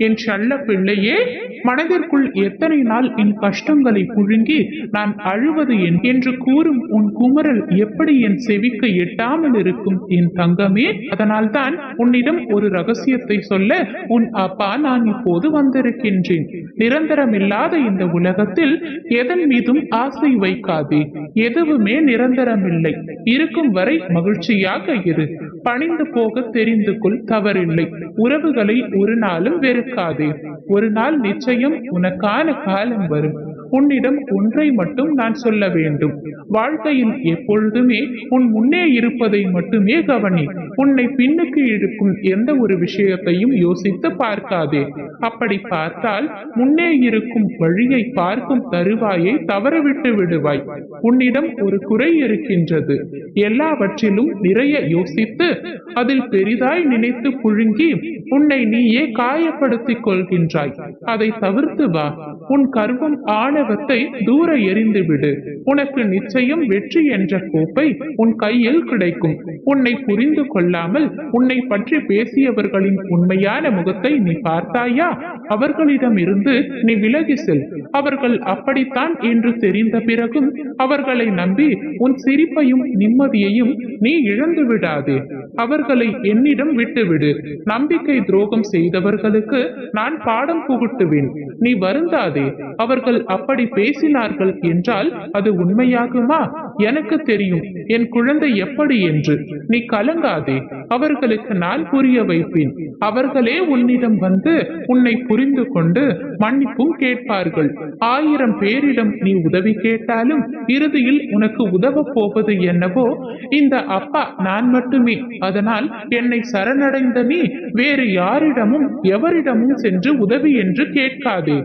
என் செல்ல பிள்ளையே, மனதிற்குள் எத்தனை நாள் என் கஷ்டங்களை புழுங்கி நான் அழுவது என்று கூறும் உன் குமரல் எப்படி என் செவிக்கு எட்டாமல் இருக்கும் என் தங்கமே. அதனால்தான் உன்னிடம் ஒரு ரகசியத்தை சொல்ல உன் அப்பா நான் இப்போது வந்திருக்கின்றேன். நிரந்தரமில்லாத இந்த உலகத்தில் எதன் மீதும் ஆசை வைக்காதே. எதுவுமே நிரந்தரமில்லை. இருக்கும் வரை மகிழ்ச்சியாக இரு. பணிந்து போக தெரிந்து கொள், தவறில்லை. உறவுகளை ஒரு நாளும் வெறுக்காதே. ஒரு நாள் நிச்சயம் உனக்கான காலம் வரும். உன்னிடம் ஒன்றை மட்டும் நான் சொல்ல வேண்டும். வாழ்க்கையில் எப்பொழுதுமே உன் முன்னே இருப்பதை மட்டுமே கவனி. உன்னை பின்னுக்கு இழுக்கும் எந்த ஒரு விஷயத்தையும் யோசித்து பார்க்காதே. அப்படி பார்த்தால் முன்னே இருக்கும் வழியை பார்க்கும் தருவாயை தவறவிட்டு விடுவாய். உன்னிடம் ஒரு குறை இருக்கின்றது. எல்லாவற்றிலும் நிறைய யோசித்து அதில் பெரிதாய் நினைத்து புழுங்கி உன்னை நீயே காயப்படுத்திக் கொள்கின்றாய். அதை தவிர்த்து வா. உன் கர்வம் ஆணவத்தை தூர எறிந்து விடு. உனக்கு நிச்சயம் வெற்றி என்ற கோப்பை உன் கையில் கிடைக்கும். உன்னை புரிந்து கொள்ளாமல் உன்னை பற்றி பேசியவர்களின் உண்மையான முகத்தை நீ பார்த்தாயா? அவர்களிடமிருந்து நீ விலகி செல். அவர்கள் அப்படித்தான் என்று தெரிந்த பிறகும் அவர்களை நம்பி உன் சிரிப்பையும் நிம்மதியையும் நீ இழந்து விடாதே. அவர்களை என்னிடம் விட்டுவிடு. நம்பிக்கை துரோகம் செய்தவர்களுக்கு நான் பாடம் புகட்டுவேன். நீ வருந்தாதே. அவர்கள் அப்படி பேசினார்கள் என்றால் அது உண்மையாகுமா? எனக்கு தெரியும் என் குழந்தை எப்படி என்று. நீ கலங்காதே. அவர்களுக்கு நான் புரிய வைப்பேன். அவர்களே உன்னிடம் வந்து உன்னை புரிந்து கொண்டு மன்னிப்பும் கேட்பார்கள். 1000 பேரிடம் நீ உதவி கேட்டாலும் இறுதியில் உனக்கு உதவ போவது என்னவோ இந்த அப்பா நான் மட்டுமே. அதனால் என்னை சரணடைந்த நீ வேறு யாரிடமும் எவரிடமும் சென்று உதவி என்று கேட்காதே.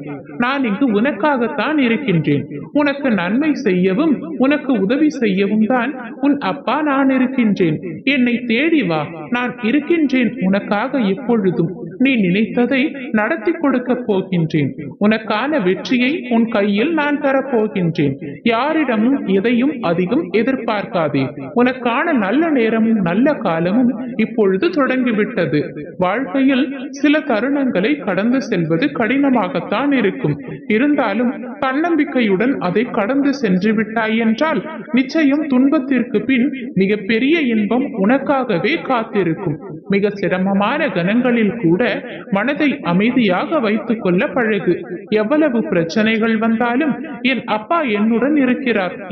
நான் இங்கு உனக்காகத்தான் இருக்கின்றேன். உனக்கு நன்மை செய்யவும் உனக்கு உதவி செய்யவும் தான் உன் அப்பா நான் இருக்கின்றேன். என்னை தேடி வா. நான் இருக்கின்றேன் உனக்காக எப்பொழுதும். நீ நினைத்ததை நடத்தி கொடுக்க போகின்றேன். உனக்கான வெற்றியை உன் கையில் நான் தரப்போகின்றேன். யாரிடமும் எதையும் அதிகம் எதிர்பார்க்காதே. உனக்கான நல்ல நேரமும் நல்ல காலமும் இப்பொழுது தொடங்கிவிட்டது. வாழ்க்கையில் சில தருணங்களை கடந்து செல்வது கடினமாகத்தான் இருக்கும். இருந்தாலும் தன்னம்பிக்கையுடன் அதை கடந்து சென்று விட்டாய் என்றால் நிச்சயம் துன்பத்திற்கு பின் மிக பெரிய இன்பம் உனக்காகவே காத்திருக்கும். மிக சிரமமான கணங்களில் கூட மனதை அமைதியாக வைத்துக் கொள்ள பழகு. எவ்வளவு பிரச்சனைகள் வந்தாலும் என் அப்பா என்னுடன்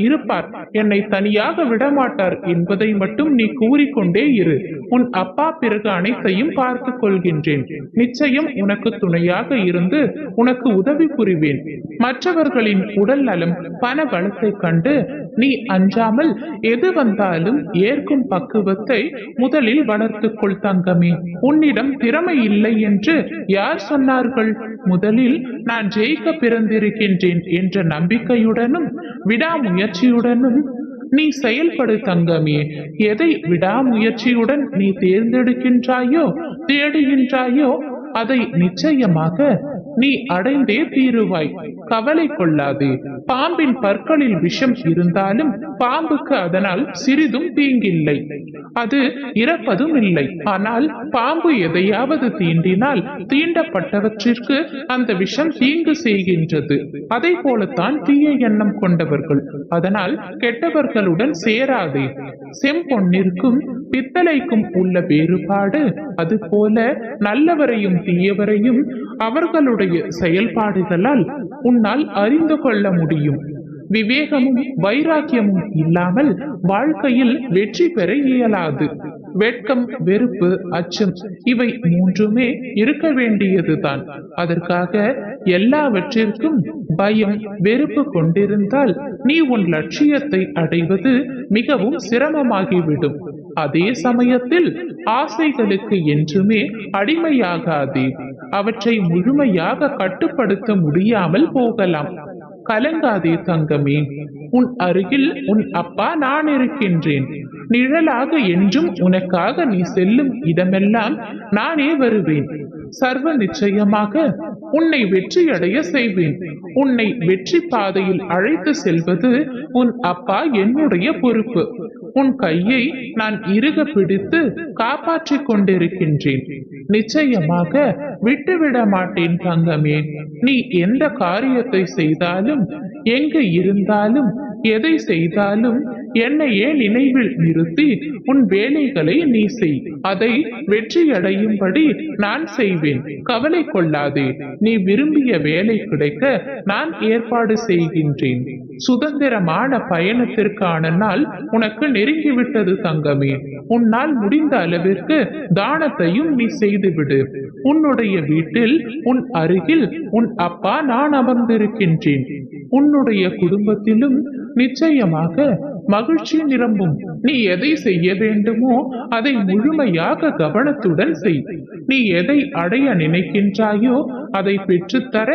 இருப்பார், என்னை தனியாக விடமாட்டார் என்பதை மட்டும் நீ கூறிக்கொண்டே இரு. உன் அப்பா பிறகு அனைத்தையும் பார்த்துக் கொள்கின்றேன். நிச்சயம் உனக்கு துணையாக இருந்து உனக்கு உதவி புரிவேன். மற்றவர்களின் உடல் நலம் பண பலத்தை கண்டு நீ அஞ்சாமல் எது வந்தாலும் ஏற்கும் பக்குவத்தை முதலில் வளர்த்துக்கொள் தங்கமே. உன்னிடம் திறமை இல்லை என்று யார் சொன்னார்கள்? முதலில் நான் ஜெயிக்க பிறந்திருக்கின்றேன் என்ற நம்பிக்கையுடனும் விடாமுயற்சியுடனும் நீ செயல்படு தங்கமே. எதை விடாமுயற்சியுடன் நீ தேர்ந்தெடுக்கின்றாயோ தேடுகின்றாயோ அதை நிச்சயமாக நீ அடைந்தே தீருவாய். கவலை கொள்ளாதே. பாம்பின் பற்களில் விஷம் இருந்தாலும் பாம்புக்கு அதனால் சிறிதும் தீங்கில்லை. அது இறப்பதும் இல்லை. ஆனால் பாம்பு எதையாவது தீண்டினால் தீண்டப்பட்டவற்றிற்கு அந்த விஷம் தீங்கு செய்கின்றது. அதை போலத்தான் தீய எண்ணம் கொண்டவர்கள். அதனால் கெட்டவர்களுடன் சேராதே. செம்பொன்னிற்கும் பித்தளைக்கும் உள்ள வேறுபாடு அதுபோல நல்லவரையும் தீயவரையும் அவர்களுடைய செயல்பாடுகளால் உன்னால் அறிந்து கொள்ள முடியும். விவேகமும் வைராக்கியமும் இல்லாமல் வாழ்க்கையில் வெற்றி பெற இயலாது. வெட்கம், வெறுப்பு, அச்சம் இவை மூன்றுமே இருக்க வேண்டியதுதான். அதற்காக எல்லாவற்றிற்கும் பயம், வெறுப்பு கொண்டிருந்தால் நீ உன் லட்சியத்தை அடைவது மிகவும் சிரமமாகிவிடும். அதே சமயத்தில் ஆசைகளுக்கு என்றுமே அடிமையாகாதே. அவற்றை முழுமையாக கட்டுப்படுத்த முடியாமல் போகலாம். கலங்காதே தங்கமே. உன் அருகில் உன் அப்பா நான் இருக்கின்றேன். நிழலாக என்றும் உனக்காக நீ செல்லும் இடமெல்லாம் நானே வருவேன். சர்வ நிச்சயமாக உன்னை வெற்றியடைய செய்வேன். உன்னை வெற்றி பாதையில் அழைத்து செல்வது உன் அப்பா என்னுடைய பொறுப்பு. உன் கையை நான் இறுக பிடித்து காப்பாற்றிக் கொண்டிருக்கின்றேன். நிச்சயமாக விட்டுவிட மாட்டேன் தங்கமே. நீ எந்த காரியத்தை செய்தாலும், எங்கு இருந்தாலும், எதை செய்தாலும் என்னையே நினைவில் நிறுத்தி உன் வேலைகளை நீ செய். அதை வெற்றியடையும்படி நான் செய்வேன். கவலை கொள்ளாதே. நீ விரும்பிய வேலை கிடைக்க நான் ஏற்பாடு செய்கின்றேன். சுதந்திரமான பயணத்திற்கான நாள் உனக்கு நெருங்கிவிட்டது தங்கமே. உன்னால் முடிந்த அளவிற்கு தானத்தையும் நீ செய்துவிடு. உன்னுடைய வீட்டில் உன் அருகில் உன் அப்பா நான் அமர்ந்திருக்கின்றேன். உன்னுடைய குடும்பத்திலும் நிச்சயமாக மகிழ்ச்சி நிரம்பும். நீ எதை செய்ய வேண்டுமோ அதை முழுமையாக கவனத்துடன் செய். நீ எதை அடைய நினைக்கின்றாயோ அதை பெற்றுத்தர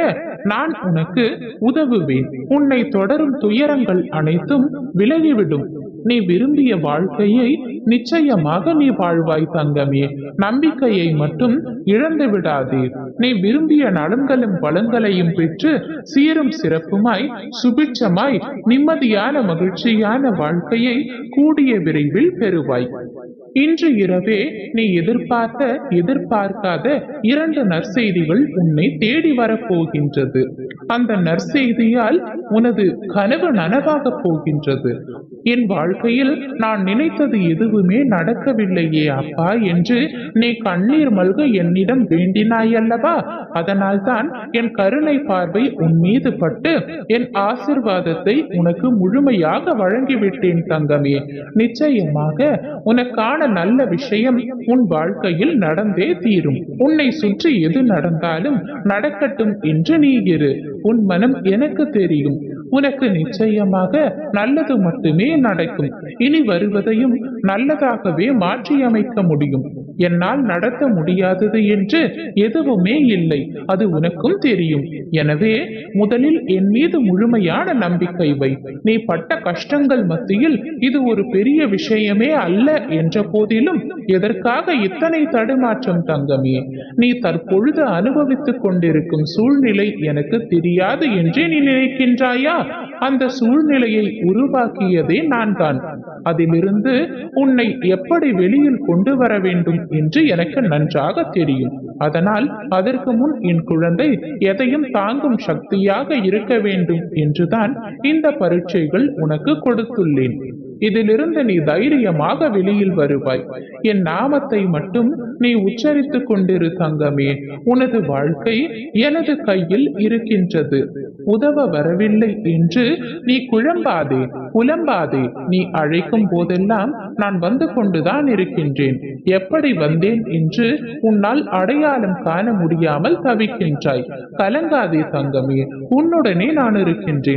நான் உனக்கு உதவுவேன். உன்னை தொடரும் துயரங்கள் அனைத்தும் விலகிவிடும். நீ விரும்பிய வாழ்க்கையை நிச்சயமாக நீ வாழ்வாய் தங்கமே. நம்பிக்கையை மட்டும் இழந்து விடாதே. நீ விரும்பிய நலன்களும் வளங்களையும் பெற்று சீரும் சிறப்புமாய் சுபிட்சமாய் நிம்மதியான மகிழ்ச்சியான வாழ்க்கையை கூடிய விரைவில் பெறுவாய். இன்று இரவே நீ எதிர்பார்க்காத 2 நற்செய்திகள் உன்னை தேடி வரப்போகின்றது. அந்த நற்செய்தியால் உனது கனவு நனவாக போகின்றது. என் வாழ்க்கையில் நான் நினைத்தது எதுவுமே நடக்கவில்லையே அப்பா என்று நீ கண்ணீர் மல்க என்னிடம் வேண்டினாய் அல்லவா? அதனால்தான் என் கருணை பார்வை உன் மீது பட்டு என் ஆசிர்வாதத்தை உனக்கு முழுமையாக வழங்கிவிட்டேன் தங்கமே. நிச்சயமாக உனக்கான நல்ல விஷயம் உன் வாழ்க்கையில் நடந்தே தீரும். உன்னை சுற்றி எது நடந்தாலும் நடக்கட்டும் என்று நீ இரு. உன் மனம் எனக்கு தெரியும். உனக்கு நிச்சயமாக நல்லது மட்டுமே நடக்கும். இனி வருவதையும் நல்லதாகவே மாற்றியமைக்க முடியும். என்னால் நடத்த முடியாதது என்று எதுவுமே இல்லை. அது உனக்கும் தெரியும். எனவே முதலில் என் மீது முழுமையான நம்பிக்கை வை. நீ பட்ட கஷ்டங்கள் மத்தியில் இது ஒரு பெரிய விஷயமே அல்ல என்ற போதிலும் எதற்காக இத்தனை தடுமாற்றம் தங்கமே? நீ தற்பொழுது அனுபவித்துக் கொண்டிருக்கும் சூழ்நிலை எனக்கு தெரியாது என்றே நீ நினைக்கின்றாயா? அந்த சூழ்நிலையை உருவாக்கியதே நான் தான். அதிலிருந்து உன்னை எப்படி வெளியில் கொண்டு வர வேண்டும் என்று எனக்கு நன்றாக தெரியும். அதனால் அதற்கு முன் என் குழந்தை எதையும் தாங்கும் சக்தியாக இருக்க வேண்டும் என்றுதான் இந்த பரீட்சைகள் உனக்கு கொடுத்துள்ளேன். இதிலிருந்து நீ தைரியமாக வெளியில் வருவாய். என் நாமத்தை மட்டும் நீ உச்சரித்துக் கொண்டிரு தங்கமே. உனது வாழ்க்கை எனது கையில் இருக்கின்றது. உதவ வரவில்லை என்று நீ குழம்பாதே, புலம்பாதே. நீ அழைக்கும் போதெல்லாம் நான் வந்து கொண்டுதான் இருக்கின்றேன். எப்படி வந்தேன் என்று உன்னால் அடையாளம் காண முடியாமல் தவிக்கின்றாய். கலங்காதே தங்கமே, உன்னுடனே நான் இருக்கின்றேன்.